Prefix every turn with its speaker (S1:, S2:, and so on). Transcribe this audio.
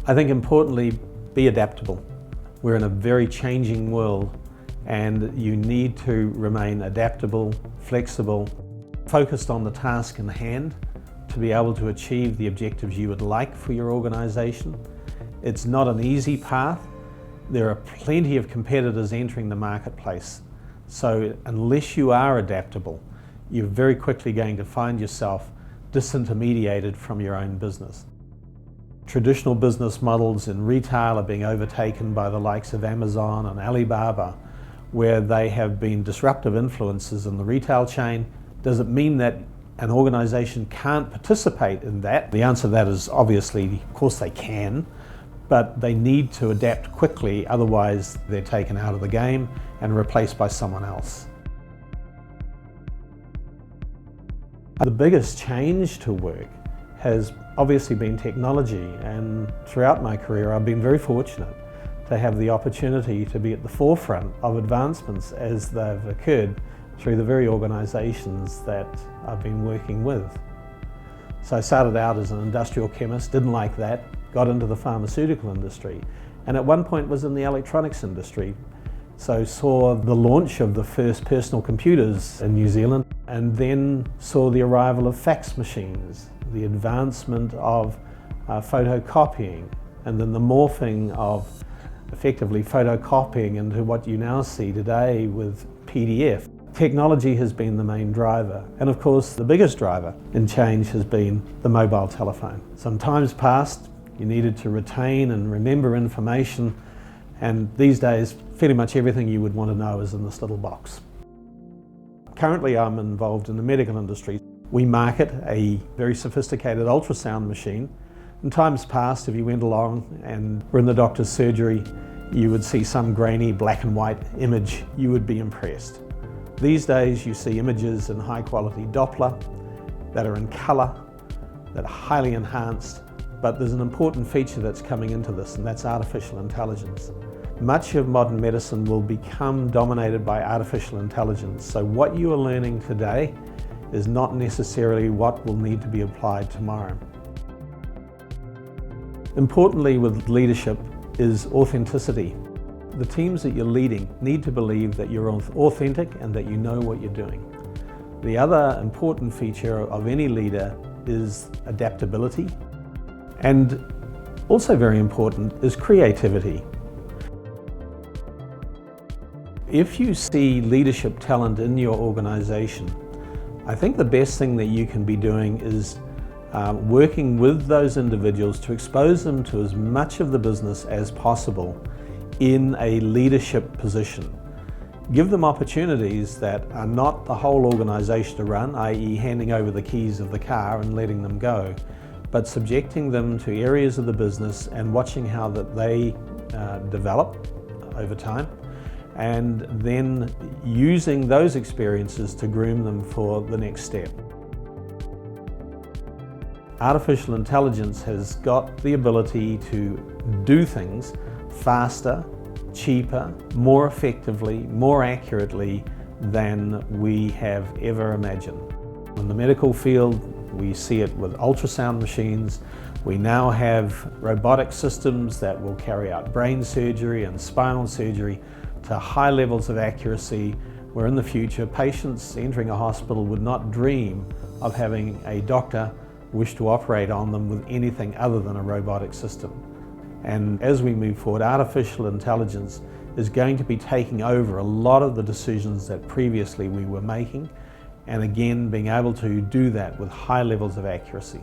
S1: I think importantly, be adaptable. We're in a very changing world and you need to remain adaptable, flexible, focused on the task in hand to be able to achieve the objectives you would like for your organisation. It's not an easy path. There are plenty of competitors entering the marketplace. So unless you are adaptable, you're very quickly going to find yourself disintermediated from your own business. Traditional business models in retail are being overtaken by the likes of Amazon and Alibaba, where they have been disruptive influences in the retail chain. Does it mean that an organisation can't participate in that? The answer to that is obviously, of course they can, but they need to adapt quickly, otherwise they're taken out of the game and replaced by someone else. The biggest change to work has obviously been technology, and throughout my career I've been very fortunate to have the opportunity to be at the forefront of advancements as they've occurred through the very organisations that I've been working with. So I started out as an industrial chemist, didn't like that, got into the pharmaceutical industry, and at one point was in the electronics industry. So saw the launch of the first personal computers in New Zealand, and then saw the arrival of fax machines, the advancement of photocopying, and then the morphing of effectively photocopying into what you now see today with PDF. Technology has been the main driver, and of course the biggest driver in change has been the mobile telephone. Some times past you needed to retain and remember information, and these days fairly much everything you would want to know is in this little box. Currently I'm involved in the medical industry. We market a very sophisticated ultrasound machine. In times past, if you went along and were in the doctor's surgery, you would see some grainy black and white image, you would be impressed. These days you see images in high quality Doppler that are in colour, that are highly enhanced, but there's an important feature that's coming into this, and that's artificial intelligence. Much of modern medicine will become dominated by artificial intelligence, so what you are learning today is not necessarily what will need to be applied tomorrow. Importantly with leadership is authenticity. The teams that you're leading need to believe that you're authentic and that you know what you're doing. The other important feature of any leader is adaptability, and also very important is creativity. If you see leadership talent in your organization, I think the best thing that you can be doing is working with those individuals to expose them to as much of the business as possible in a leadership position. Give them opportunities that are not the whole organization to run, i.e. handing over the keys of the car and letting them go, but subjecting them to areas of the business and watching how that they develop over time, and then using those experiences to groom them for the next step. Artificial intelligence has got the ability to do things faster, cheaper, more effectively, more accurately than we have ever imagined. In the medical field, we see it with ultrasound machines. We now have robotic systems that will carry out brain surgery and spinal surgery to high levels of accuracy, where in the future patients entering a hospital would not dream of having a doctor wish to operate on them with anything other than a robotic system. And as we move forward, artificial intelligence is going to be taking over a lot of the decisions that previously we were making, and again being able to do that with high levels of accuracy.